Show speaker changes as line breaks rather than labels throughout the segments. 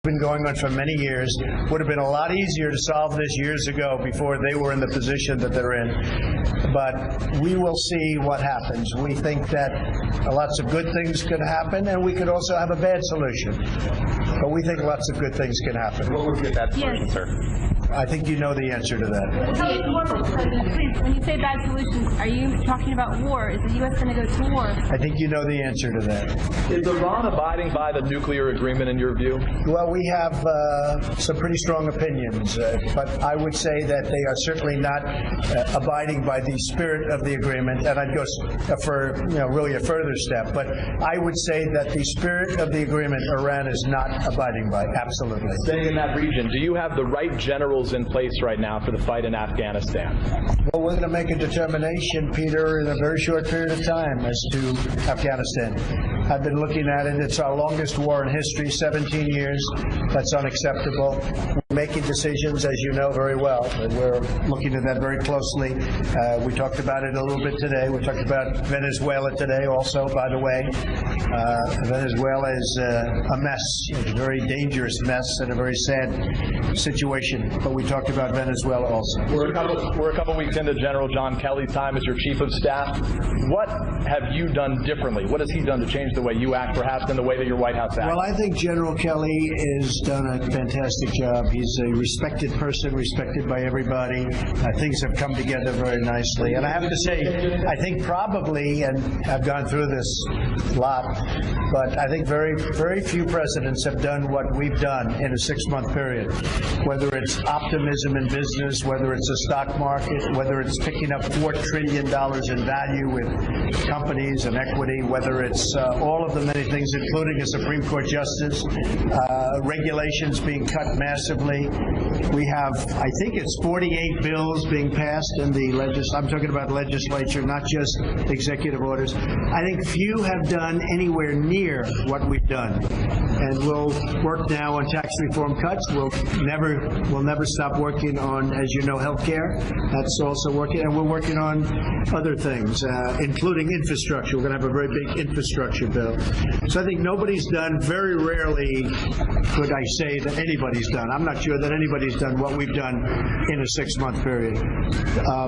been going on for many years. Would have been a lot easier to solve this years ago before they were in the position that they're in. But we will see what happens. We think that lots of good things could happen, and we could also have a bad solution. But we think lots of good things can happen.
What would be a bad solution, sir?
I think you know the answer to that.
Please, when you say bad solutions, are you talking about war? Is the U.S. going to go to war?
I think you know the answer to that.
Is Iran abiding by the nuclear agreement in your view?
Well, we have some pretty strong opinions, but I would say that they are certainly not abiding by the spirit of the agreement, and I'd go for really a further step. But I would say that the spirit of the agreement Iran is not abiding by, absolutely.
Staying in that region, do you have the right generals in place right now for the fight in Afghanistan?
Well, we're going to make a determination, Peter, in a very short period of time as to Afghanistan. I've been looking at it. It's our longest war in history, 17 years. That's unacceptable. We're making decisions, as you know very well, and we're looking at that very closely. We talked about it a little bit today. We talked about Venezuela today also, by the way. Venezuela is a mess, a very dangerous mess and a very sad situation. But we talked about Venezuela also.
We're a couple weeks into General John Kelly's time as your chief of staff. What have you done differently? What has he done to change the way you act, perhaps, in the way that your White House acts?
Well, I think General Kelly has done a fantastic job. He's a respected person, respected by everybody. Things have come together very nicely. And I have to say, I think probably, and I've gone through this a lot, but I think very, very few presidents have done what we've done in a 6-month period, whether it's optimism in business, whether it's a stock market, whether it's picking up $4 trillion in value with companies and equity, whether it's all of the many things, including a Supreme Court justice, regulations being cut massively. We have, I think it's 48 bills being passed in the I'm talking about legislature, not just executive orders. I think few have done anywhere near what we've done. And we'll work now on tax reform cuts. We'll never stop working on, as you know, health care. That's also working. And we're working on other things, including infrastructure. We're going to have a very big infrastructure bill. So I think nobody's done, very rarely could I say that anybody's done. I'm not sure that anybody's done what we've done in a 6-month period.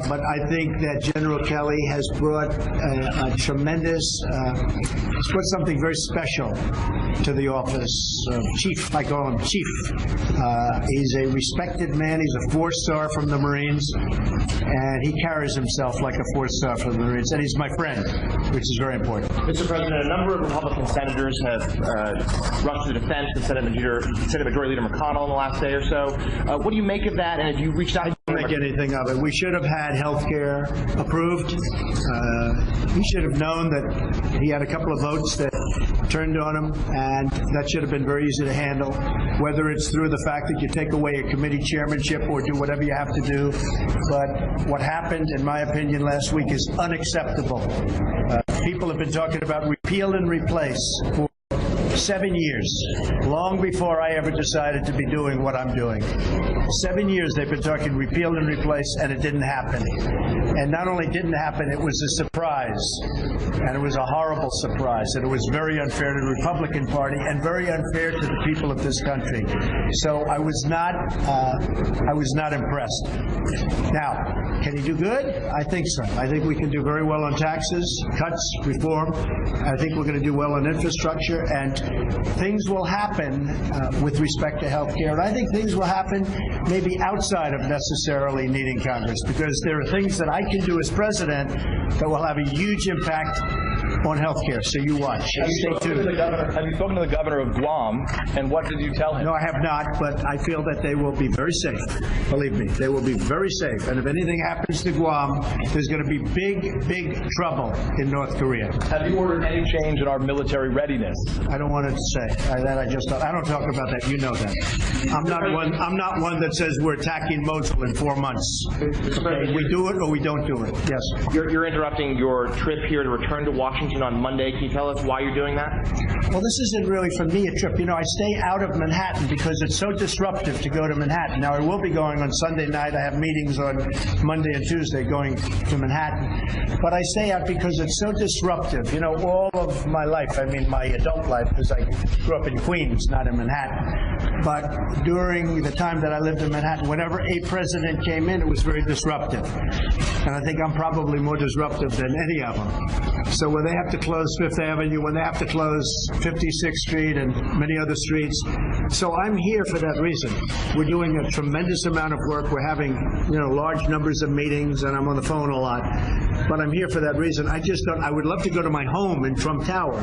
But I think that General Kelly has brought a tremendous, he's brought something very special to the office of chief. I call him chief. He's a respected man. He's a 4-star from the Marines, and he carries himself like a 4-star from the Marines. And he's my friend, which is very important.
Mr. President, a number of Republican senators have rushed to the defense of Senate Majority Leader McConnell in the last day or so. What do you make of that? And have you reached out?
Don't make anything of it. We should have had health care approved. He should have known that he had a couple of votes that turned on him, and that should have been very easy to handle, whether it's through the fact that you take away a committee chairmanship or do whatever you have to do. But what happened, in my opinion, last week is unacceptable. People have been talking about repeal and replace for 7 years, long before I ever decided to be doing what I'm doing. 7 years they've been talking repeal and replace, and it didn't happen. And not only didn't happen, it was a surprise. And it was a horrible surprise. And it was very unfair to the Republican Party and very unfair to the people of this country. So I was not impressed. Now, can he do good? I think so. I think we can do very well on taxes, cuts, reform. I think we're going to do well on infrastructure, and things will happen with respect to health care. And I think things will happen maybe outside of necessarily needing Congress, because there are things that I can do as president that will have a huge impact on health care. So you watch. Stay tuned.
Have you spoken to the governor of Guam, and what did you tell him?
No, I have not, but I feel that they will be very safe. Believe me, they will be very safe. And if anything happens to Guam, there's going to be big, big trouble in North Korea.
Have you ordered any change in our military readiness?
I don't want to say that. I don't talk about that. You know that. I'm not one that says we're attacking Mosul in 4 months. Okay, we do it or we don't do it. Yes.
You're interrupting your trip here to return to Washington on Monday. Can you tell us why you're doing that?
Well, this isn't really for me a trip. You know, I stay out of Manhattan because it's so disruptive to go to Manhattan. Now, I will be going on Sunday night. I have meetings on Monday and Tuesday going to Manhattan. But I stay out because it's so disruptive. You know, all of my life, I mean my adult life, because I grew up in Queens, not in Manhattan. But during the time that I lived in Manhattan, whenever a president came in, it was very disruptive. And I think I'm probably more disruptive than any of them. So when they have to close Fifth Avenue, when they have to close 56th Street and many other streets, so I'm here for that reason. We're doing a tremendous amount of work. We're having, large numbers of meetings, and I'm on the phone a lot. But I'm here for that reason. I would love to go to my home in Trump Tower,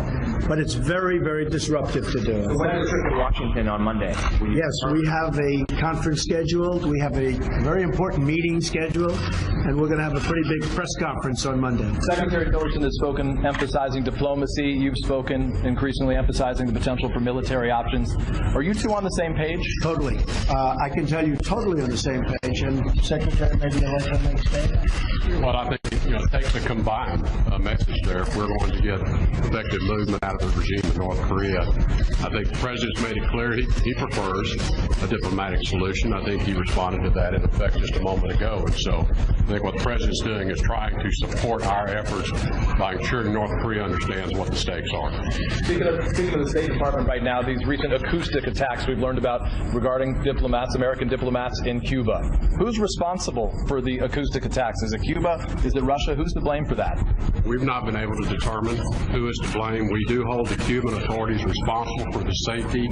but it's very, very disruptive to do it.
When is the trip to Washington on Monday?
Yes, we have a conference scheduled. We have a very important meeting scheduled, and we're going to have a pretty big press conference on Monday.
Secretary Tillerson has spoken emphasizing diplomacy. You've spoken increasingly emphasizing the potential for military options. Are you two on the same page?
Totally. I can tell you totally on the same page. And Secretary, maybe you'll let them explain.
Well, I think it takes a combined message there if we're going to get effective movement out of the regime in North Korea. I think the President's made it clear he prefers a diplomatic solution. I think he responded to that in effect just a moment ago. And so I think what the President's doing is trying to support our efforts by ensuring North Korea understands what the stakes are.
Speaking of the State Department right now, these recent acoustic attacks we've learned about regarding diplomats, American diplomats in Cuba. Who's responsible for the acoustic attacks? Is it Cuba? Is it Russia? Who's to blame for that?
We've not been able to determine who is to blame. We do hold the Cuban authorities responsible for the safety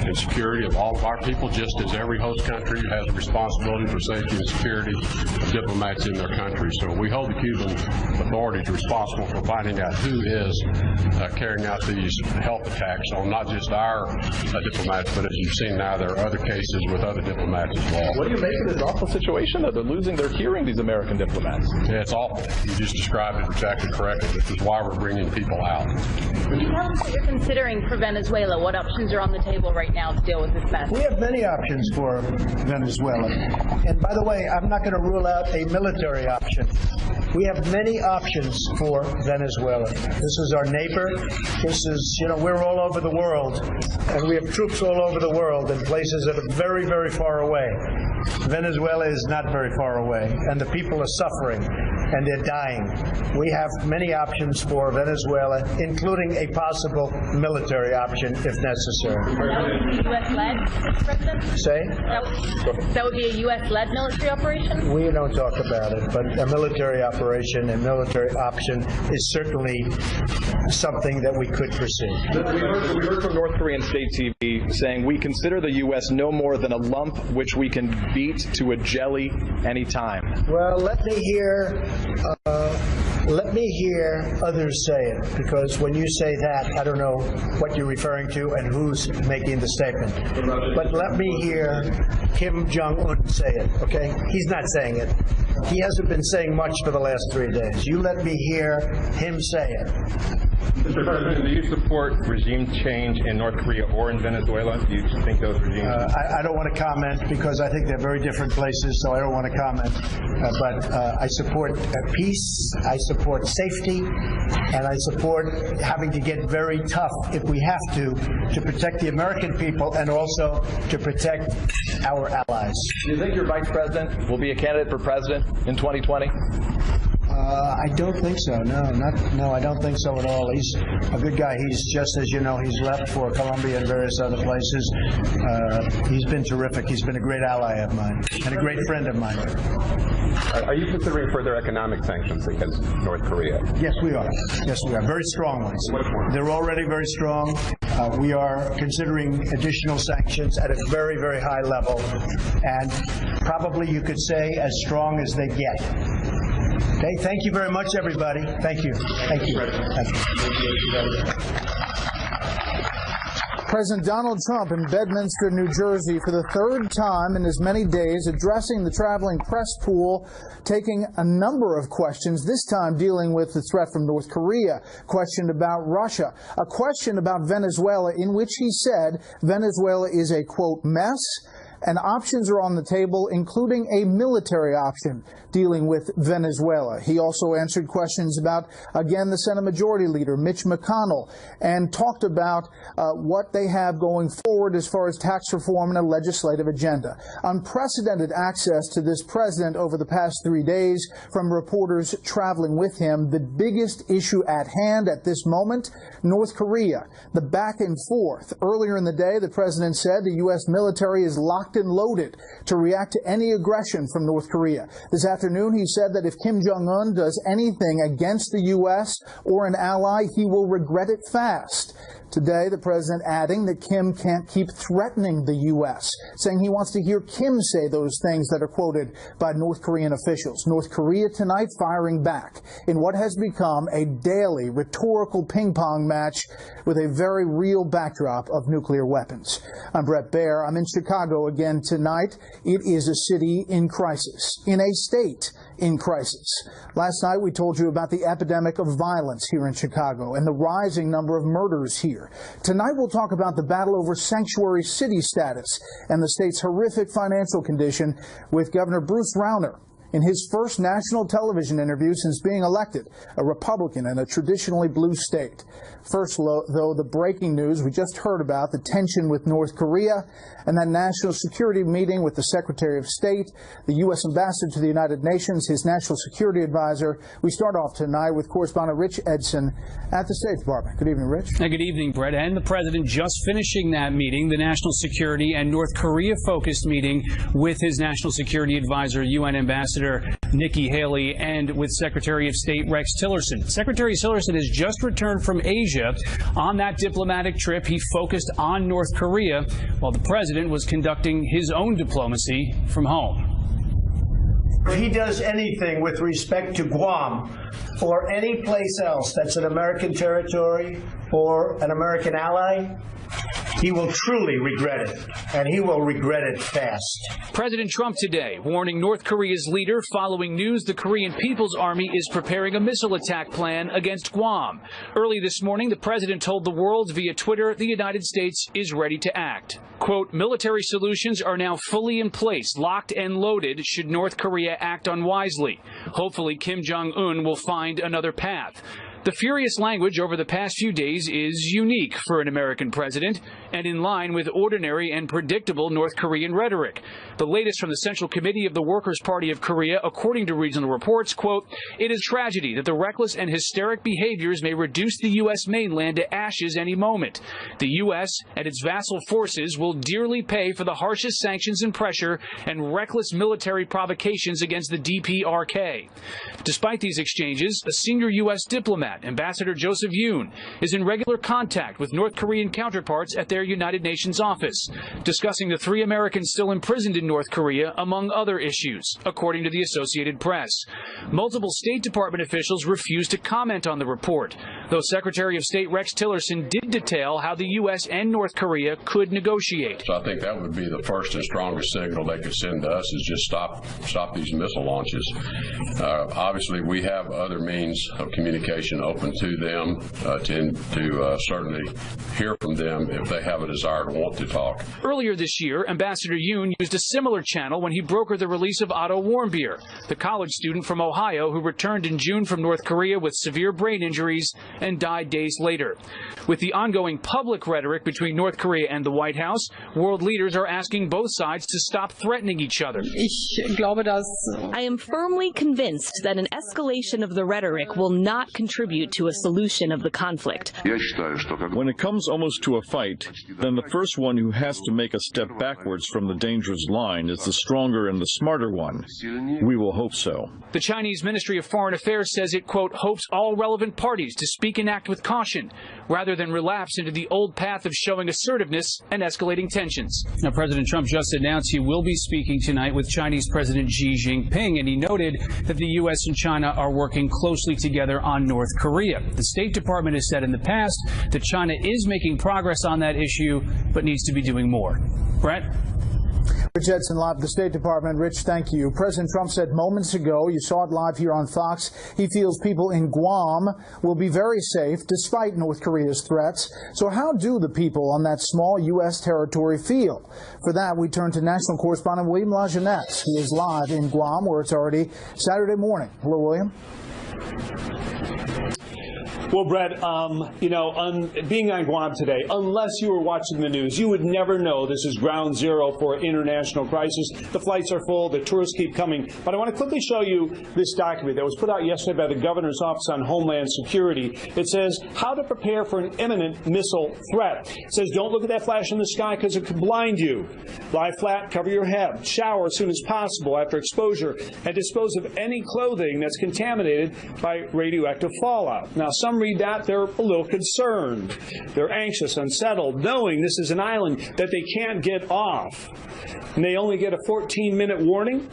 and security of all of our people, just as every host country has a responsibility for safety and security of diplomats in their country. So we hold the Cuban authorities responsible for finding out who is carrying out these health attacks on not just our diplomats, but as you've seen now, there are other cases with other diplomats as well.
What do you make of this awful situation that they're losing their hearing, these American diplomats?
Yeah, it's awful. You just described it exactly correctly. This is why we're bringing people out.
Can you tell us what you're considering for Venezuela? What options are on the table right now to deal with this mess?
We have many options for Venezuela. And by the way, I'm not going to rule out a military option. We have many options for Venezuela. This is our neighbor. This is, we're all over the world. And we have troops all over the world in places that are very, very far away. Venezuela is not very far away. And the people are suffering. And they're dying. We have many options for Venezuela, including a possible military option if necessary.
That would be U.S.-led, President?
Say?
That would be a U.S.-led military operation?
We don't talk about it, but a military operation, a military option is certainly something that we could pursue.
We heard from North Korean state TV saying, we consider the U.S. no more than a lump which we can beat to a jelly anytime.
Well, let me hear others say it, because when you say that, I don't know what you're referring to and who's making the statement. But let me hear Kim Jong-un say it, okay? He's not saying it. He hasn't been saying much for the last 3 days. You let me hear him say it.
Mr. President, do you support regime change in North Korea or in Venezuela? Do you think those regimes?
I don't want to comment because I think they're very different places, so I don't want to comment. But I support peace, I support safety, and I support having to get very tough if we have to protect the American people and also to protect our allies.
Do you think your vice president will be a candidate for president in 2020?
I don't think so. No, I don't think so at all. He's a good guy. He's just, as you know, he's left for Colombia and various other places. He's been terrific. He's been a great ally of mine and a great friend of mine.
Are you considering further economic sanctions against North Korea?
Yes, we are. Yes, we are. Very strong ones. They're already very strong. We are considering additional sanctions at a very, very high level, and probably you could say as strong as they get. Okay, thank you very much, everybody. Thank you. Thank you. Thank you.
President Donald Trump in Bedminster, New Jersey, for the third time in as many days, addressing the traveling press pool, taking a number of questions, this time dealing with the threat from North Korea, question about Russia, a question about Venezuela in which he said Venezuela is a, quote, mess, And options are on the table, including a military option dealing with Venezuela. He also answered questions about, again, the Senate Majority Leader, Mitch McConnell, and talked about what they have going forward as far as tax reform and a legislative agenda. Unprecedented access to this president over the past 3 days from reporters traveling with him. The biggest issue at hand at this moment, North Korea. The back and forth. Earlier in the day, the president said the U.S. military is locked and loaded to react to any aggression from North Korea. This afternoon, he said that if Kim Jong-un does anything against the U.S. or an ally, he will regret it fast. Today, the president adding that Kim can't keep threatening the U.S., saying he wants to hear Kim say those things that are quoted by North Korean officials. North Korea tonight firing back in what has become a daily rhetorical ping-pong match with a very real backdrop of nuclear weapons. I'm Bret Baier. I'm in Chicago again tonight. It is a city in crisis, in a state in crisis. Last night, we told you about the epidemic of violence here in Chicago and the rising number of murders here. Tonight, we'll talk about the battle over sanctuary city status and the state's horrific financial condition with Governor Bruce Rauner. In his first national television interview since being elected, a Republican in a traditionally blue state. First, though, the breaking news we just heard about, the tension with North Korea, and that national security meeting with the Secretary of State, the U.S. Ambassador to the United Nations, his national security advisor. We start off tonight with correspondent Rich Edson at the State Department. Good evening, Rich.
Good evening, Brett. And the president just finishing that meeting, the national security and North Korea-focused meeting with his national security advisor, UN Ambassador Nikki Haley, and with Secretary of State Rex Tillerson. Secretary Tillerson has just returned from Asia. On that diplomatic trip, he focused on North Korea, while the president was conducting his own diplomacy from home.
If he does anything with respect to Guam or any place else that's an American territory or an American ally, he will truly regret it, and he will regret it fast.
President Trump today warning North Korea's leader following news the Korean People's Army is preparing a missile attack plan against Guam. Early this morning, the president told the world via Twitter the United States is ready to act. Quote, military solutions are now fully in place, locked and loaded should North Korea act unwisely. Hopefully, Kim Jong-un will find another path. The furious language over the past few days is unique for an American president and in line with ordinary and predictable North Korean rhetoric. The latest from the Central Committee of the Workers' Party of Korea, according to regional reports, quote, it is tragedy that the reckless and hysteric behaviors may reduce the U.S. mainland to ashes any moment. The U.S. and its vassal forces will dearly pay for the harshest sanctions and pressure and reckless military provocations against the DPRK. Despite these exchanges, a senior U.S. diplomat, Ambassador Joseph Yoon, is in regular contact with North Korean counterparts at their United Nations office, discussing the 3 Americans still imprisoned in North Korea, among other issues, according to the Associated Press. Multiple State Department officials refused to comment on the report, though Secretary of State Rex Tillerson did detail how the U.S. and North Korea could negotiate.
So I think that would be the first and strongest signal they could send to us is just stop these missile launches. Obviously, we have other means of communication open to them to certainly hear from them if they have a desire to want to talk.
Earlier this year, Ambassador Yoon used a similar channel when he brokered the release of Otto Warmbier, the college student from Ohio who returned in June from North Korea with severe brain injuries and died days later. With the ongoing public rhetoric between North Korea and the White House, world leaders are asking both sides to stop threatening each other.
I am firmly convinced that an escalation of the rhetoric will not contribute to a solution of the conflict.
When it comes almost to a fight, then the first one who has to make a step backwards from the dangerous line is the stronger and the smarter one. We will hope so.
The Chinese Ministry of Foreign Affairs says it, quote, hopes all relevant parties to speak and act with caution, rather than relapse into the old path of showing assertiveness and escalating tensions. Now, President Trump just announced he will be speaking tonight with Chinese President Xi Jinping, and he noted that the U.S. and China are working closely together on North Korea. The State Department has said in the past that China is making progress on that issue, but needs to be doing more. Brett?
Rich Edson live at the State Department. Rich, thank you. President Trump said moments ago, you saw it live here on Fox, he feels people in Guam will be very safe despite North Korea's threats. So how do the people on that small U.S. territory feel? For that, we turn to national correspondent William Lajeunesse, who is live in Guam, where it's already Saturday morning. Hello, William.
Well, Bret, being on Guam today, unless you were watching the news, you would never know this is ground zero for an international crisis. The flights are full. The tourists keep coming. But I want to quickly show you this document that was put out yesterday by the Governor's Office on Homeland Security. It says how to prepare for an imminent missile threat. It says don't look at that flash in the sky because it could blind you. Lie flat, cover your head, shower as soon as possible after exposure, and dispose of any clothing that's contaminated by radioactive fallout. Now, some read that, they're a little concerned. They're anxious, unsettled, knowing this is an island that they can't get off. And they only get a 14-minute warning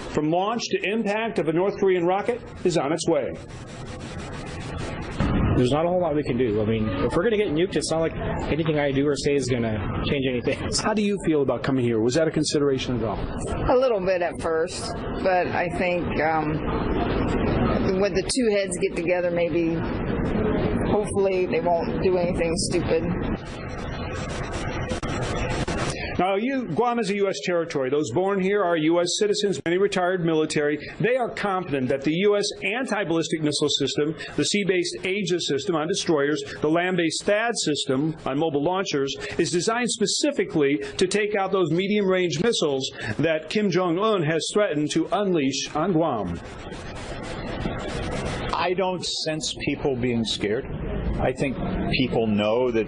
from launch to impact of a North Korean rocket is on its way.
There's not a whole lot we can do. I mean, if we're going to get nuked, it's not like anything I do or say is going to change anything.
How do you feel about coming here? Was that a consideration at all?
A little bit at first, but I think when the two heads get together, maybe, hopefully, they won't do anything stupid.
Now, Guam is a U.S. territory. Those born here are U.S. citizens, many retired military. They are confident that the U.S. anti-ballistic missile system, the sea-based Aegis system on destroyers, the land-based THAAD system on mobile launchers, is designed specifically to take out those medium-range missiles that Kim Jong-un has threatened to unleash on Guam.
I don't sense people being scared. I think people know that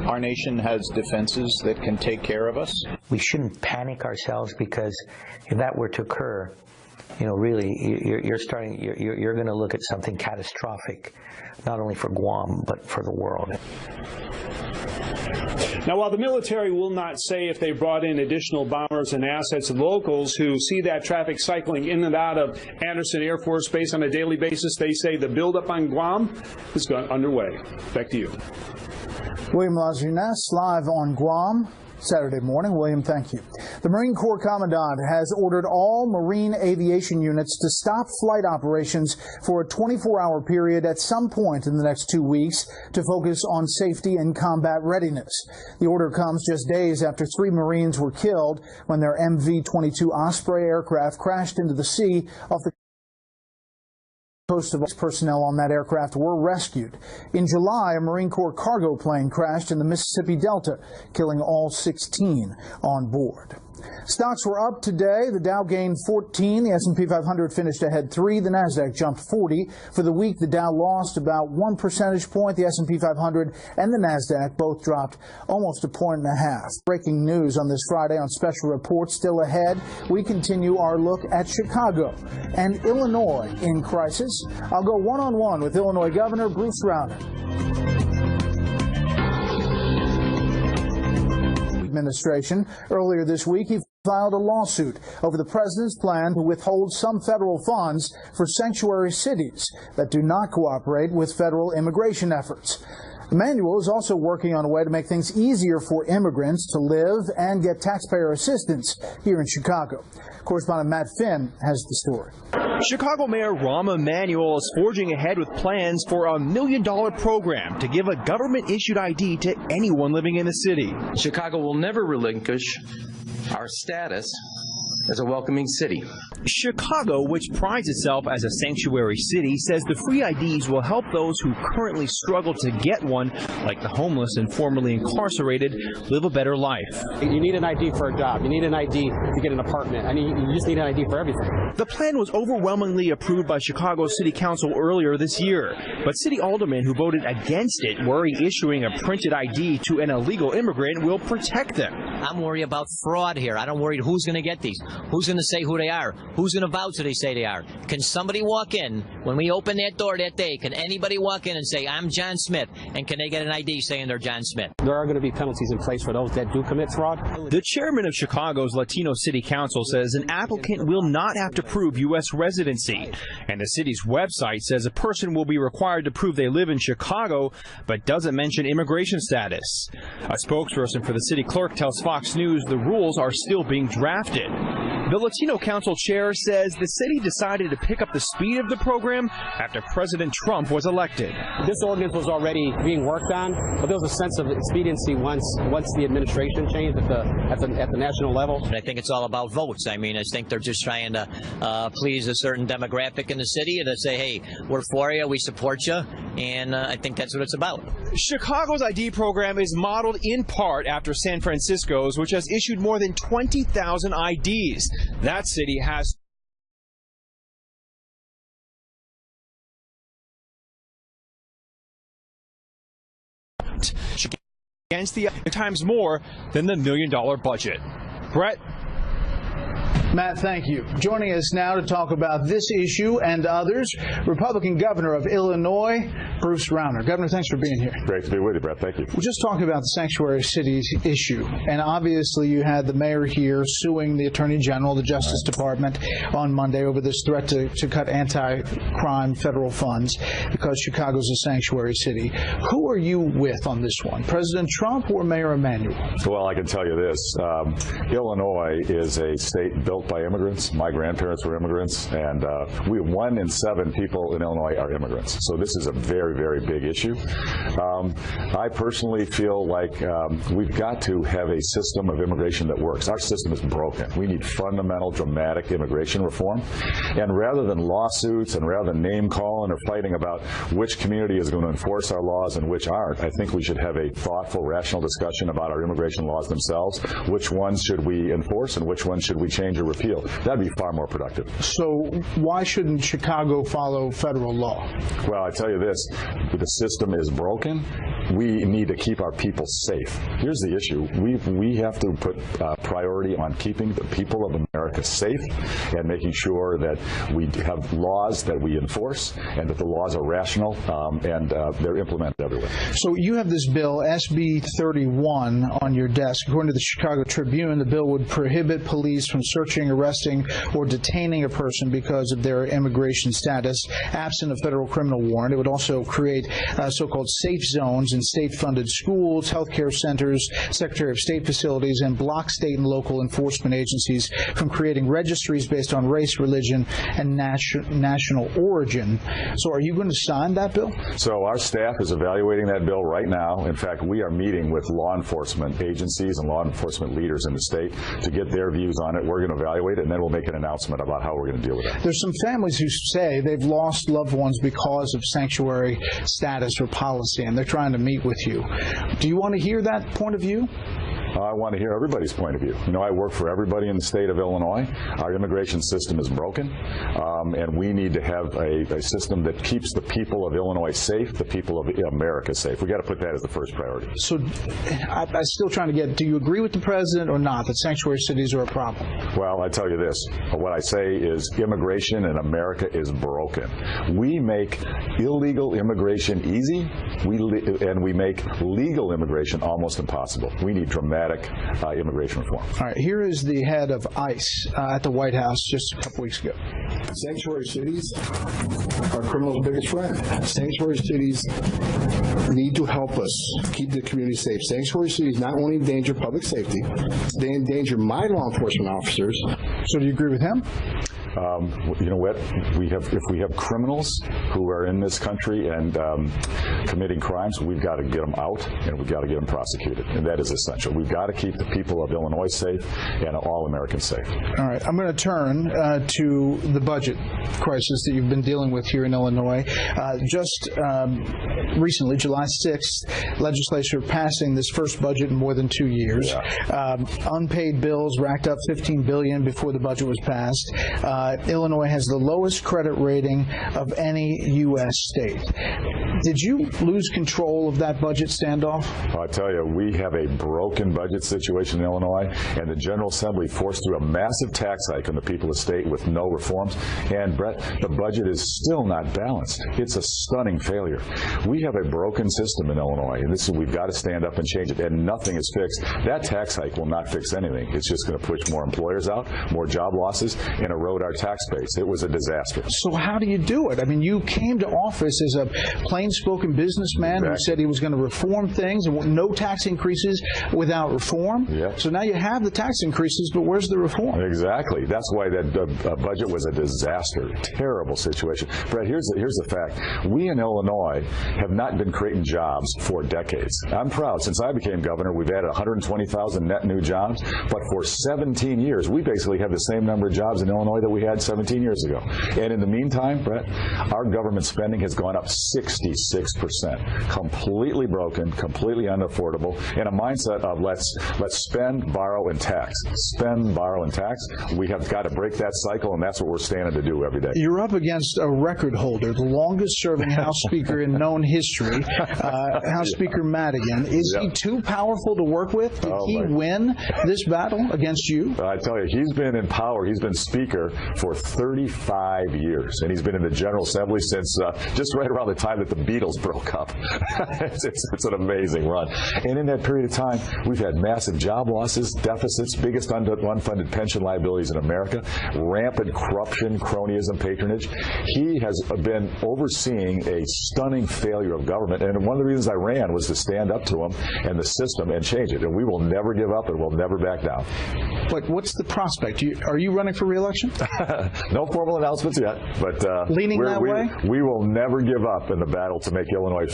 our nation has defenses that can take care of us.
We shouldn't panic ourselves, because if that were to occur, really, you're going to look at something catastrophic, not only for Guam, but for the world.
Now, while the military will not say if they brought in additional bombers and assets, locals who see that traffic cycling in and out of Andersen Air Force Base on a daily basis, they say the buildup on Guam has gone underway. Back to you.
William Lajeunesse live on Guam. Saturday morning. William, thank you. The Marine Corps Commandant has ordered all Marine aviation units to stop flight operations for a 24-hour period at some point in the next 2 weeks to focus on safety and combat readiness. The order comes just days after 3 Marines were killed when their MV-22 Osprey aircraft crashed into the sea off the coast of personnel on that aircraft were rescued. In July, a Marine Corps cargo plane crashed in the Mississippi Delta, killing all 16 on board. Stocks were up today. The Dow gained 14. The S&P 500 finished ahead 3. The Nasdaq jumped 40. For the week, the Dow lost about 1 percentage point. The S&P 500 and the Nasdaq both dropped almost 1.5 points. Breaking news on this Friday on Special Report. Still ahead, we continue our look at Chicago and Illinois in crisis. I'll go one-on-one with Illinois Governor Bruce Rauner. Administration. Earlier this week, he filed a lawsuit over the president's plan to withhold some federal funds for sanctuary cities that do not cooperate with federal immigration efforts. Emanuel is also working on a way to make things easier for immigrants to live and get taxpayer assistance here in Chicago. Correspondent Matt Finn has the story.
Chicago Mayor Rahm Emanuel is forging ahead with plans for a $1 million program to give a government-issued ID to anyone living in the city.
Chicago will never relinquish our status as a welcoming city.
Chicago, which prides itself as a sanctuary city, says the free IDs will help those who currently struggle to get one, like the homeless and formerly incarcerated, live a better life.
You need an ID for a job. You need an ID to get an apartment. You just need an ID for everything.
The plan was overwhelmingly approved by Chicago City Council earlier this year, but city aldermen who voted against it worry issuing a printed ID to an illegal immigrant will protect them.
I'm worried about fraud here. I don't worry who's going to get these. Who's going to say who they are? Who's going to vouch who they say they are? Can somebody walk in, when we open that door that day, can anybody walk in and say, I'm John Smith, and can they get an ID saying they're John Smith?
There are going to be penalties in place for those that do commit fraud.
The chairman of Chicago's Latino City Council says an applicant will not have to prove U.S. residency. And the city's website says a person will be required to prove they live in Chicago, but doesn't mention immigration status. A spokesperson for the city clerk tells Fox News the rules are still being drafted. The Latino Council chair says the city decided to pick up the speed of the program after President Trump was elected.
This ordinance was already being worked on, but there was a sense of expediency once the administration changed at the national level.
I think it's all about votes. I mean, I think they're just trying to please a certain demographic in the city and to say, hey, we're for you, we support you, and I think that's what it's about.
Chicago's ID program is modeled in part after San Francisco's, which has issued more than 20,000 IDs. That city has against the times more than the $1 million budget. Bret?
Matt, thank you. Joining us now to talk about this issue and others, Republican Governor of Illinois, Bruce Rauner. Governor, thanks for being here.
Great to be with you, Bret. Thank you.
We're just talking about the sanctuary cities issue, and obviously you had the mayor here suing the Attorney General, the Justice Department, on Monday over this threat to cut anti-crime federal funds because Chicago's a sanctuary city. Who are you with on this one, President Trump or Mayor Emanuel?
Well, I can tell you this. Illinois is a state built by immigrants. My grandparents were immigrants, and 1 in 7 people in Illinois are immigrants. So this is a very, very big issue. I personally feel like we've got to have a system of immigration that works. Our system is broken. We need fundamental, dramatic immigration reform. And rather than lawsuits and rather than name calling or fighting about which community is going to enforce our laws and which aren't, I think we should have a thoughtful, rational discussion about our immigration laws themselves. Which ones should we enforce and which ones should we change or repeal? That'd be far more productive.
So why shouldn't Chicago follow federal law?
Well, I tell you this, the system is broken. We need to keep our people safe. Here's the issue. We have to put priority on keeping the people of America safe and making sure that we have laws that we enforce and that the laws are rational and they're implemented everywhere.
So you have this bill, SB 31, on your desk. According to the Chicago Tribune, the bill would prohibit police from searching, arresting, or detaining a person because of their immigration status, absent a federal criminal warrant. It would also create so-called safe zones in state-funded schools, healthcare centers, Secretary of State facilities, and block state and local enforcement agencies from creating registries based on race, religion, and national origin. So are you going to sign that bill?
So our staff is evaluating that bill right now. In fact, we are meeting with law enforcement agencies and law enforcement leaders in the state to get their views on it. We're going to evaluate it, and then we'll make an announcement about how we're going to deal with it.
There's some families who say they've lost loved ones because of sanctuary status or policy, and they're trying to meet with you. Do you want to hear that point of view?
I want to hear everybody's point of view. You know, I work for everybody in the state of Illinois. Our immigration system is broken, and we need to have a system that keeps the people of Illinois safe, the people of America safe. We've got to put that as the first priority.
So I'm still trying to get, do you agree with the president or not, that sanctuary cities are a problem?
Well, I tell you this. What I say is immigration in America is broken. We make illegal immigration easy, and we make legal immigration almost impossible. We need dramatic immigration reform.
All right, here is the head of ICE at the White House just a couple weeks ago.
Sanctuary cities are criminals' biggest friend. Sanctuary cities need to help us keep the community safe. Sanctuary cities not only endanger public safety, they endanger my law enforcement officers.
So do you agree with him?
You know what? If we have criminals who are in this country and committing crimes, we've got to get them out and we've got to get them prosecuted, and that is essential. We've got to keep the people of Illinois safe and all Americans safe.
All right, I'm going to turn to the budget crisis that you've been dealing with here in Illinois. Just recently, July 6th, legislature passing this first budget in more than 2 years. Yeah. Unpaid bills racked up $15 billion before the budget was passed. Illinois has the lowest credit rating of any U.S. state. Did you lose control of that budget standoff?
I'll tell you, we have a broken budget situation in Illinois, and the General Assembly forced through a massive tax hike on the people of the state with no reforms. And, Bret, the budget is still not balanced. It's a stunning failure. We have a broken system in Illinois, and we've got to stand up and change it, and nothing is fixed. That tax hike will not fix anything. It's just going to push more employers out, more job losses, and erode our tax base. It was a disaster.
So how do you do it? I mean, you came to office as a plain-spoken businessman who said he was going to reform things and no tax increases without reform.
Yep.
So now you have the tax increases, but where's the reform?
Exactly. That's why that budget was a disaster. Terrible situation. Bret, here's the fact. We in Illinois have not been creating jobs for decades. I'm proud. Since I became governor, we've added 120,000 net new jobs, but for 17 years, we basically have the same number of jobs in Illinois that we had 17 years ago. And in the meantime, Bret, our government spending has gone up 66%. Completely broken, completely unaffordable, and a mindset of let's spend, borrow, and tax. Spend, borrow, and tax. We have got to break that cycle, and that's what we're standing to do every day.
You're up against a record holder, the longest-serving House Speaker in known history, House Speaker Madigan. Is he too powerful to work with? Did he win this battle against you?
I tell you, he's been in power. He's been Speaker for 35 years, and he's been in the General Assembly since just right around the time that the Beatles broke up. It's an amazing run. And in that period of time, we've had massive job losses, deficits, biggest unfunded pension liabilities in America, rampant corruption, cronyism, patronage. He has been overseeing a stunning failure of government, and one of the reasons I ran was to stand up to him and the system and change it. And we will never give up, and we'll never back down.
But what's the prospect? Are you running for re-election?
No formal announcements yet, but
leaning that way?
We will never give up in the battle to make Illinois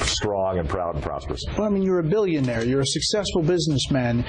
strong and proud and prosperous.
Well, I mean, you're a billionaire. You're a successful businessman.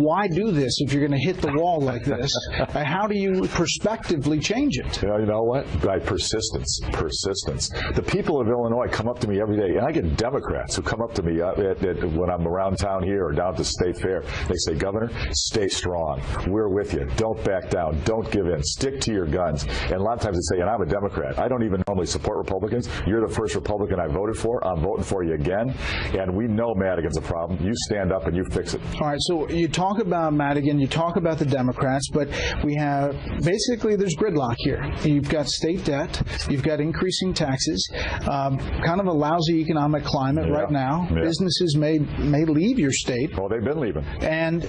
Why do this if you're going to hit the wall like this? How do you prospectively change it?
You know what? By persistence. Persistence. The people of Illinois come up to me every day, and I get Democrats who come up to me when I'm around town here or down at the state fair. They say, Governor, stay strong. We're with you. Don't back down. Don't give in. Stick to your guns. And a lot of times they say, and I'm a Democrat. I don't even normally support Republicans. You're the first Republican I voted for. I'm voting for you again. And we know Madigan's a problem. You stand up and you fix it. All
right, so you talk about Madigan, you talk about the Democrats, but we have, basically there's gridlock here. You've got state debt, you've got increasing taxes, kind of a lousy economic climate right now. Yeah. Businesses may leave your state.
Well, they've been leaving.
And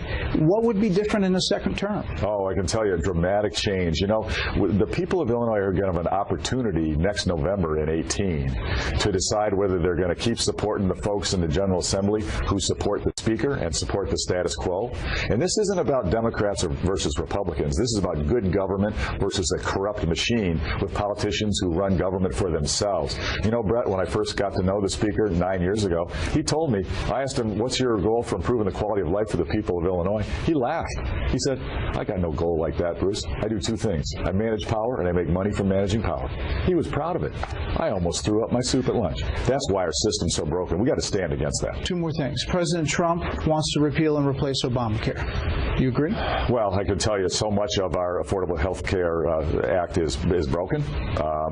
what would be different in a second term?
Oh, I can tell you a dramatic change. You know, the people of Illinois are going to have an opportunity next November in 2018 to decide whether they're going to keep supporting the folks in the General Assembly who support the Speaker and support the status quo. And this isn't about Democrats versus Republicans. This is about good government versus a corrupt machine with politicians who run government for themselves. You know, Bret, when I first got to know the Speaker 9 years ago, he told me, I asked him, what's your goal for improving the quality of life for the people of Illinois? He laughed. He said, I got no goal like that, Bruce. I do two things. I manage power and I make money from managing power. He was proud of it. I almost threw up my soup at lunch. That's why our system's so broken. We got to stand against that.
Two more things. President Trump wants to repeal and replace Obamacare. Do you agree?
Well, I can tell you so much of our Affordable Health Care Act is broken.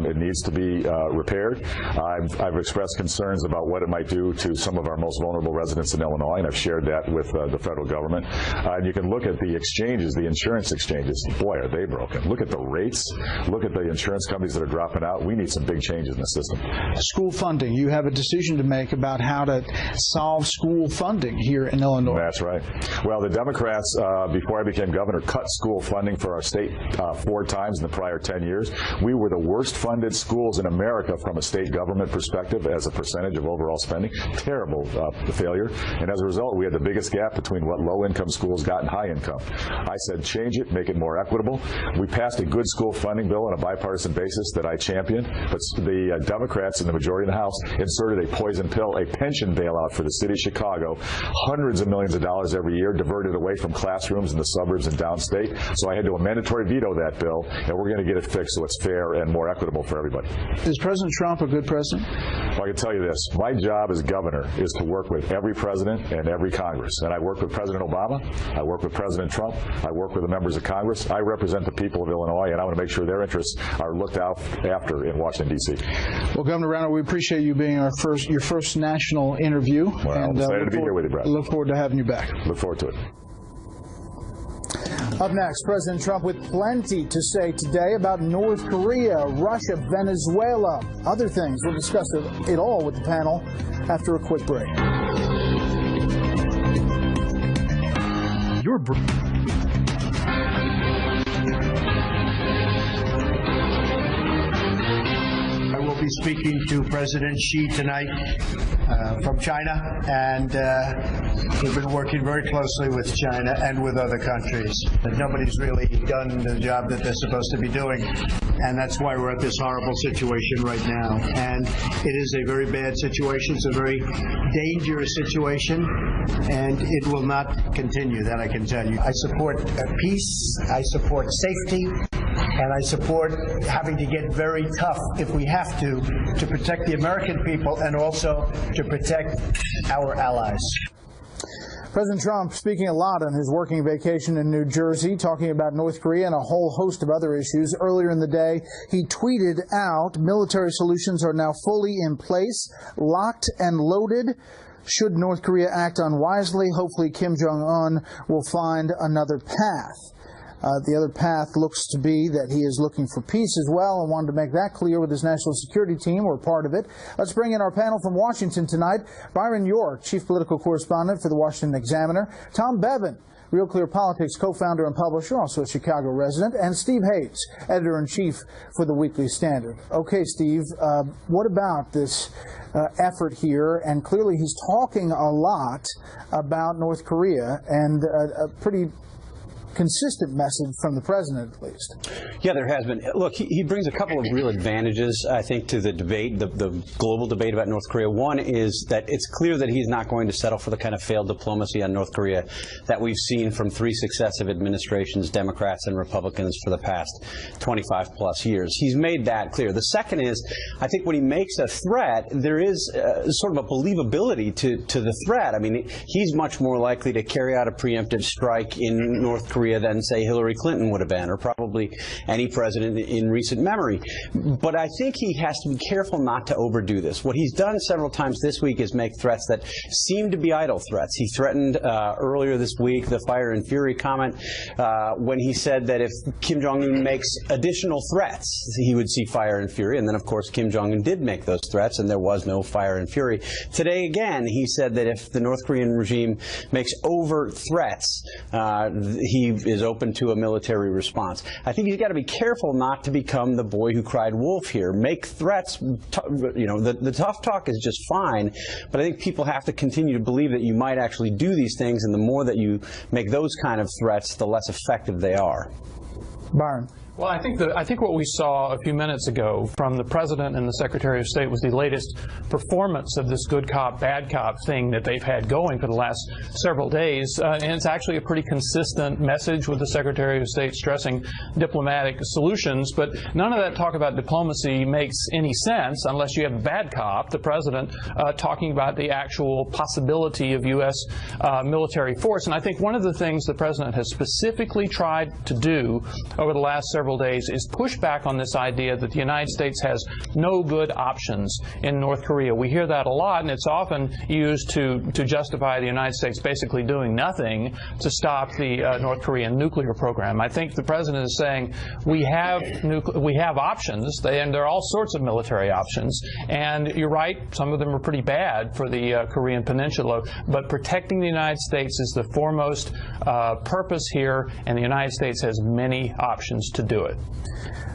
It needs to be repaired. I've expressed concerns about what it might do to some of our most vulnerable residents in Illinois, and I've shared that with the federal government. And you can look at the exchanges, the insurance exchanges. Boy, are they broken. Look at the rates. Look at the insurance companies that are dropping out. We need some big changes in the system.
School funding. You have a decision to make about how to solve school funding here in Illinois.
That's right. Well, the Democrats, before I became governor, cut school funding for our state 4 times in the prior 10 years. We were the worst funded schools in America from a state government perspective as a percentage of overall spending. Terrible failure. And as a result, we had the biggest gap between what low-income schools got and high-income. I said, change it, make it more equitable. We passed a good school funding bill on a bipartisan basis that I championed, but the Democrats in the majority in the House inserted a poison pill, a pension bailout for the city of Chicago, hundreds of millions of dollars every year diverted away from class classrooms in the suburbs and downstate. So I had to a mandatory veto that bill, and we're going to get it fixed so it's fair and more equitable for everybody.
Is President Trump a good president?
Well, I can tell you this. My job as governor is to work with every president and every Congress. And I work with President Obama. I work with President Trump. I work with the members of Congress. I represent the people of Illinois, and I want to make sure their interests are looked out after in Washington, D.C.
Well, Governor Rauner, we appreciate you being your first national interview.
Well, I'm excited to be here with you, Brett.
Look forward to having you back.
Look forward to it.
Up next, President Trump with plenty to say today about North Korea, Russia, Venezuela, other things. We'll discuss it all with the panel after a quick break.
I will be speaking to President Xi tonight from China, and we've been working very closely with China and with other countries. Nobody's really done the job that they're supposed to be doing, and that's why we're at this horrible situation right now. And it is a very bad situation. It's a very dangerous situation, and it will not continue, that I can tell you. I support peace, I support safety, and I support having to get very tough if we have to protect the American people and also to protect our allies.
President Trump speaking a lot on his working vacation in New Jersey, talking about North Korea and a whole host of other issues. Earlier in the day, he tweeted out, military solutions are now fully in place, locked and loaded. Should North Korea act unwisely, hopefully Kim Jong-un will find another path. The other path looks to be that he is looking for peace as well, and wanted to make that clear with his national security team. We're part of it. Let's bring in our panel from Washington tonight. Byron York, chief political correspondent for the Washington Examiner. Tom Bevan, Real Clear Politics co-founder and publisher, also a Chicago resident. And Steve Hayes, editor-in-chief for the Weekly Standard. Okay, Steve, what about this effort here? And clearly he's talking a lot about North Korea, and a pretty consistent message from the president, at least.
Yeah, there has been. Look, he brings a couple of real advantages, I think, to the debate, the global debate about North Korea. One is that it's clear that he's not going to settle for the kind of failed diplomacy on North Korea that we've seen from three successive administrations, Democrats and Republicans, for the past 25 plus years. He's made that clear. The second is, I think when he makes a threat, there is sort of a believability to the threat. I mean, he's much more likely to carry out a preemptive strike in North Korea than, say, Hillary Clinton would have been, or probably any president in recent memory. But I think he has to be careful not to overdo this. What he's done several times this week is make threats that seem to be idle threats. He threatened earlier this week the fire and fury comment when he said that if Kim Jong-un makes additional threats, he would see fire and fury. And then, of course, Kim Jong-un did make those threats, and there was no fire and fury. Today, again, he said that if the North Korean regime makes overt threats, he is open to a military response. I think he's got to be careful not to become the boy who cried wolf here. Make threats, the tough talk is just fine, but I think people have to continue to believe that you might actually do these things, and the more that you make those kind of threats, the less effective they are.
Byron.
Well, I think what we saw a few minutes ago from the President and the Secretary of State was the latest performance of this good cop, bad cop thing that they've had going for the last several days. And it's actually a pretty consistent message with the Secretary of State stressing diplomatic solutions. But none of that talk about diplomacy makes any sense unless you have a bad cop, the President, talking about the actual possibility of U.S. Military force. And I think one of the things the President has specifically tried to do over the last several days is push back on this idea that the United States has no good options in North Korea. We hear that a lot, and it's often used to justify the United States basically doing nothing to stop the North Korean nuclear program. I think the President is saying we have options, and there are all sorts of military options, and you're right, some of them are pretty bad for the Korean Peninsula, but protecting the United States is the foremost purpose here, and the United States has many options to do it.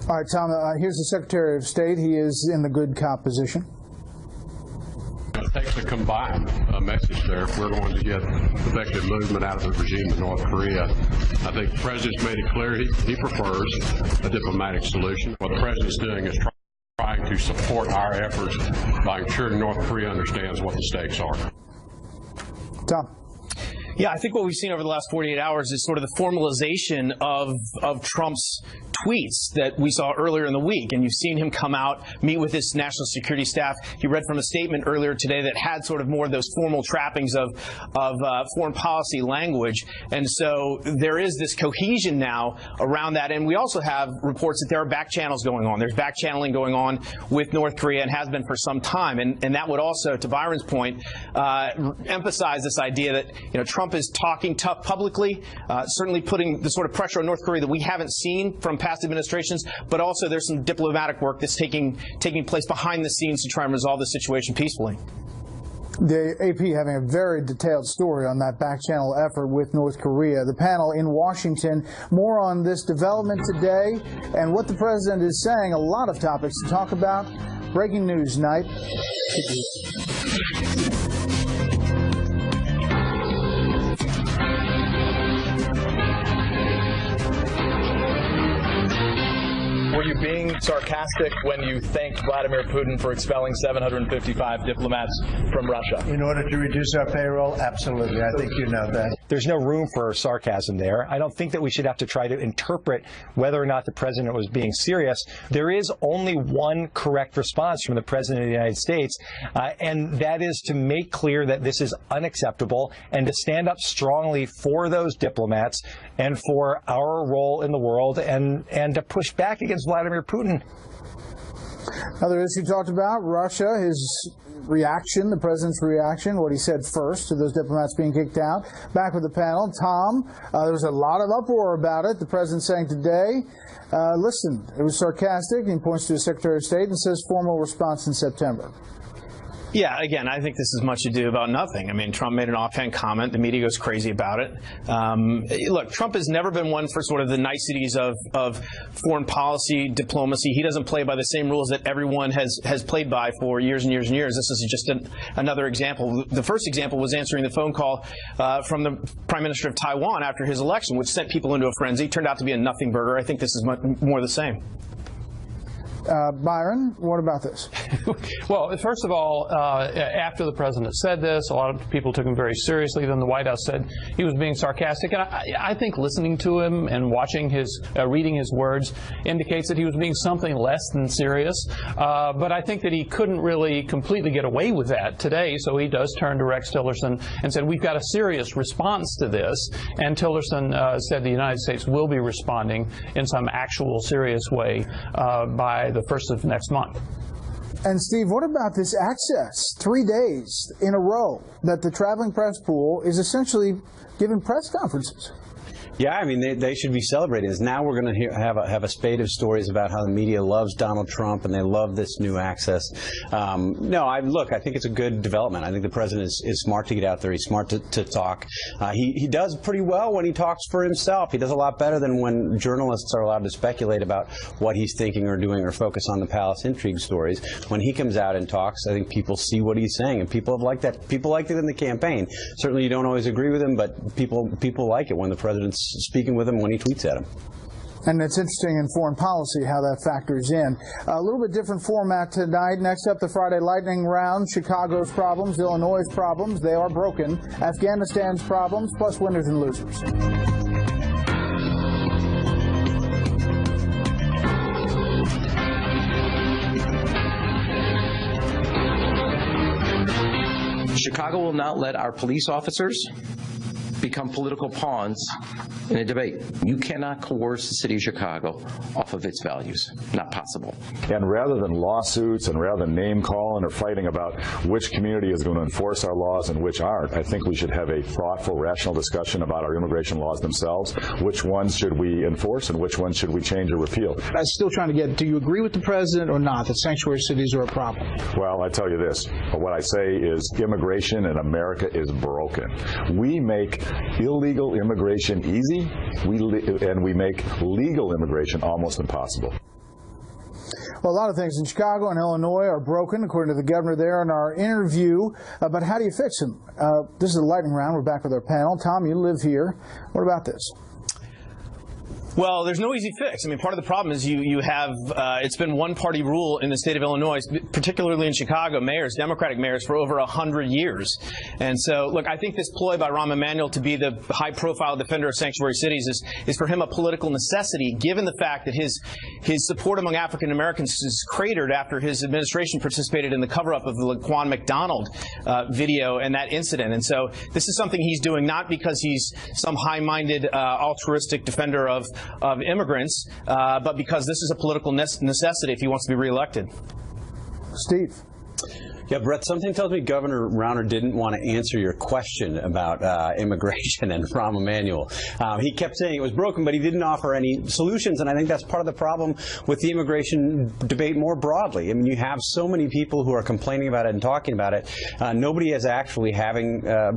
All right, Tom, here's the Secretary of State. He is in the good cop position.
It takes a combined message there if we're going to get effective movement out of the regime in North Korea. I think the President's made it clear he prefers a diplomatic solution. What the President's doing is trying to support our efforts by ensuring North Korea understands what the stakes are.
Tom.
Yeah, I think what we've seen over the last 48 hours is sort of the formalization of Trump's tweets that we saw earlier in the week. And you've seen him come out, meet with his national security staff. He read from a statement earlier today that had sort of more of those formal trappings of foreign policy language. And so there is this cohesion now around that. And we also have reports that there are back channels going on. There's back channeling going on with North Korea and has been for some time. And that would also, to Byron's point, emphasize this idea that, you know, Trump is talking tough publicly, certainly putting the sort of pressure on North Korea that we haven't seen from past administrations, but also there's some diplomatic work that's taking place behind the scenes to try and resolve the situation peacefully.
The AP having a very detailed story on that back channel effort with North Korea. The panel in Washington, more on this development today and what the president is saying. A lot of topics to talk about. Breaking news night.
Were you being sarcastic when you thanked Vladimir Putin for expelling 755 diplomats from Russia?
In order to reduce our payroll? Absolutely. I think you know that.
There's no room for sarcasm there. I don't think that we should have to try to interpret whether or not the president was being serious. There is only one correct response from the president of the United States, and that is to make clear that this is unacceptable and to stand up strongly for those diplomats and for our role in the world and to push back against Vladimir Putin.
Another issue talked about, Russia, his reaction, the president's reaction, what he said first to those diplomats being kicked out. Back with the panel, Tom, there was a lot of uproar about it. The president saying today, listen, it was sarcastic. He points to his Secretary of State and says formal response in September.
Yeah, again, I think this is much ado about nothing. I mean, Trump made an offhand comment. The media goes crazy about it. Look, Trump has never been one for sort of the niceties of foreign policy, diplomacy. He doesn't play by the same rules that everyone has played by for years and years and years. This is just another example. The first example was answering the phone call from the Prime Minister of Taiwan after his election, which sent people into a frenzy. Turned out to be a nothing burger. I think this is much more the same.
Byron, what about this?
Well, first of all, after the president said this, a lot of people took him very seriously. Then the White House said he was being sarcastic. And I think listening to him and watching his, reading his words indicates that he was being something less than serious. But I think that he couldn't really completely get away with that today. So he does turn to Rex Tillerson and said, we've got a serious response to this. And Tillerson said the United States will be responding in some actual serious way by the 1st of next month.
And Steve, what about this access? 3 days in a row that the traveling press pool is essentially giving press conferences.
Yeah, I mean, they should be celebrating this. Now we're going to have a spate of stories about how the media loves Donald Trump and they love this new access. Look, I think it's a good development. I think the president is smart to get out there. He's smart to talk. He does pretty well when he talks for himself. He does a lot better than when journalists are allowed to speculate about what he's thinking or doing or focus on the palace intrigue stories. When he comes out and talks, I think people see what he's saying, and people have liked that. People liked it in the campaign. Certainly, you don't always agree with him, but people like it when the president's speaking with him when he tweets at him.
And it's interesting in foreign policy how that factors in. A little bit different format tonight. Next up, the Friday lightning round. Chicago's problems, Illinois' problems, they are broken. Afghanistan's problems, plus winners and losers.
Chicago will not let our police officers become political pawns in a debate. You cannot coerce the city of Chicago off of its values. Not possible.
And rather than lawsuits and rather than name calling or fighting about which community is going to enforce our laws and which aren't, I think we should have a thoughtful, rational discussion about our immigration laws themselves. Which ones should we enforce and which ones should we change or repeal?
I'm still trying to get, do you agree with the president or not that sanctuary cities are a problem?
Well, I tell you this. What I say is immigration in America is broken. We make illegal immigration easy, and we make legal immigration almost impossible.
Well, a lot of things in Chicago and Illinois are broken, according to the governor there in our interview. But how do you fix them? This is the lightning round. We're back with our panel. Tom, you live here. What about this?
Well, there's no easy fix. I mean, part of the problem is you have, it's been one-party rule in the state of Illinois, particularly in Chicago, mayors, Democratic mayors, for over 100 years. And so, look, I think this ploy by Rahm Emanuel to be the high-profile defender of sanctuary cities is for him a political necessity, given the fact that his support among African Americans is cratered after his administration participated in the cover-up of the Laquan McDonald video and that incident. And so this is something he's doing not because he's some high-minded, altruistic defender of immigrants, but because this is a political necessity if he wants to be reelected.
Steve.
Yeah, Bret, something tells me Governor Rauner didn't want to answer your question about immigration and Rahm Emanuel. He kept saying it was broken, but he didn't offer any solutions, and I think that's part of the problem with the immigration debate more broadly. I mean, you have so many people who are complaining about it and talking about it. Nobody is actually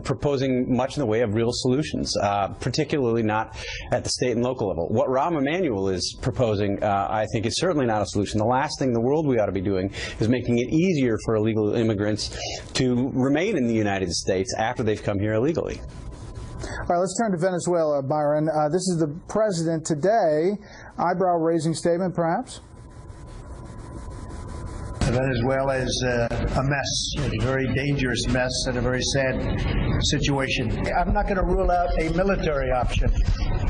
proposing much in the way of real solutions, particularly not at the state and local level. What Rahm Emanuel is proposing, I think, is certainly not a solution. The last thing in the world we ought to be doing is making it easier for illegal immigrants to remain in the United States after they've come here illegally.
All right, let's turn to Venezuela, Byron. This is the president today. Eyebrow-raising statement, perhaps?
Venezuela is a mess, a very dangerous mess, and a very sad situation. I'm not going to rule out a military option.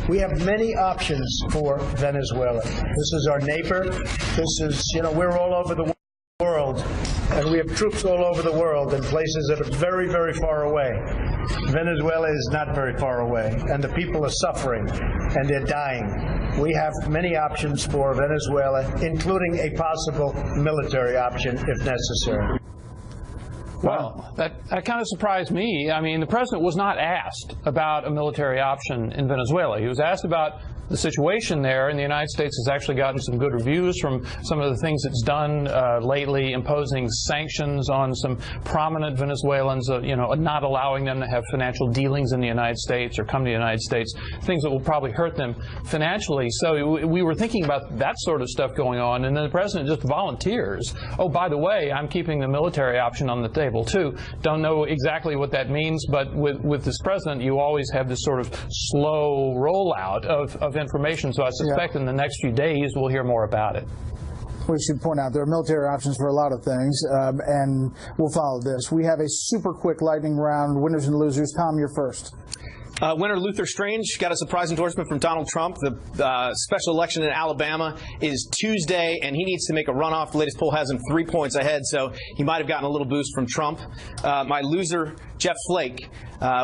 We have many options for Venezuela. This is our neighbor. This is, we're all over the world, and we have troops all over the world in places that are very, very far away. Venezuela is not very far away, and the people are suffering, and they're dying. We have many options for Venezuela, including a possible military option if necessary.
Well, that kind of surprised me. I mean, the president was not asked about a military option in Venezuela. He was asked about the situation there, and the United States has actually gotten some good reviews from some of the things it's done lately, imposing sanctions on some prominent Venezuelans, not allowing them to have financial dealings in the United States or come to the United States, things that will probably hurt them financially. So we were thinking about that sort of stuff going on, and then the president just volunteers. Oh, by the way, I'm keeping the military option on the table, too. Don't know exactly what that means, but with this president, you always have this sort of slow rollout of information, so I suspect in the next few days we'll hear more about it.
We should point out there are military options for a lot of things, and we'll follow this. We have a super quick lightning round, winners and losers. Tom, you're first.
Winner Luther Strange got a surprise endorsement from Donald Trump. The special election in Alabama is Tuesday, and he needs to make a runoff. The latest poll has him 3 points ahead, so he might have gotten a little boost from Trump. My loser, Jeff Flake.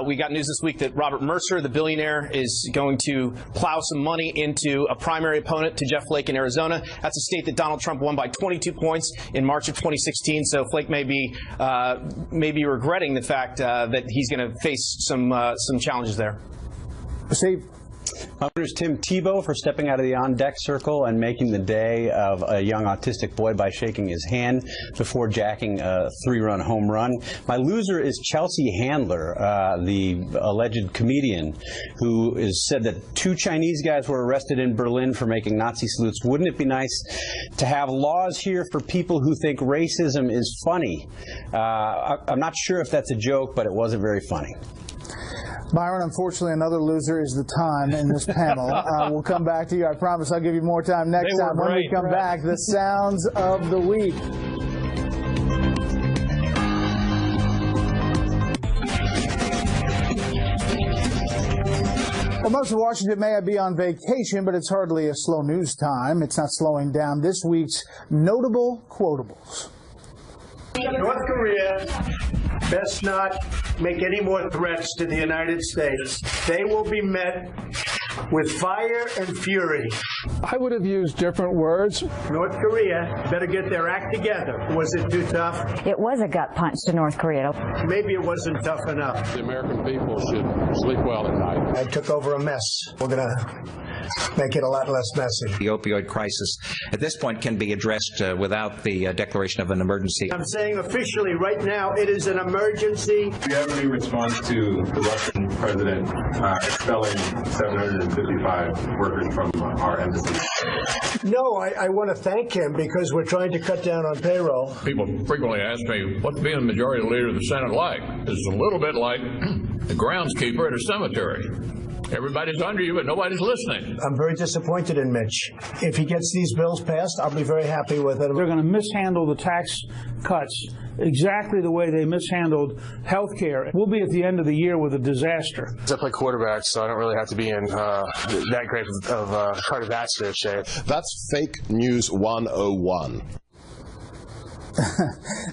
We got news this week that Robert Mercer, the billionaire, is going to plow some money into a primary opponent to Jeff Flake in Arizona. That's a state that Donald Trump won by 22 points in March of 2016, so Flake may be regretting the fact that he's going to face some challenges there.
Steve.
There's Tim Tebow for stepping out of the on-deck circle and making the day of a young autistic boy by shaking his hand before jacking a 3-run home run. My loser is Chelsea Handler, the alleged comedian who said that 2 Chinese guys were arrested in Berlin for making Nazi salutes. Wouldn't it be nice to have laws here for people who think racism is funny? I'm not sure if that's a joke, but it wasn't very funny.
Byron, unfortunately, another loser is the time in this panel. We'll come back to you. I promise I'll give you more time next time. When we come back, the sounds of the week. Well, most of Washington may be on vacation, but it's hardly a slow news time. It's not slowing down. This week's notable quotables.
North Korea best not make any more threats to the United States. They will be met with fire and fury.
I would have used different words.
North Korea better get their act together. Was it too tough?
It was a gut punch to North Korea.
Maybe it wasn't tough enough.
The American people should sleep well at night.
I took over a mess. We're going to make it a lot less messy.
The opioid crisis at this point can be addressed without the declaration of an emergency.
I'm saying officially right now it is an emergency.
Do you have any response to the Russian president expelling 755 workers from our embassy?
No, I want to thank him because we're trying to cut down on payroll.
People frequently ask me, what's being the majority leader of the Senate like? It's a little bit like the groundskeeper at a cemetery. Everybody's under you, but nobody's listening.
I'm very disappointed in Mitch. If he gets these bills passed, I'll be very happy with it.
They're going to mishandle the tax cuts exactly the way they mishandled health care. We'll be at the end of the year with a disaster.
I play quarterback, so I don't really have to be in that great of cardiovascular shape.
That's fake news 101.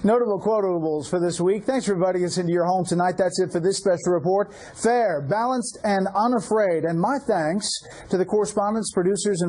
Notable quotables for this week. Thanks for inviting us into your home tonight. That's it for this special report. Fair, balanced, and unafraid. And my thanks to the correspondents, producers, and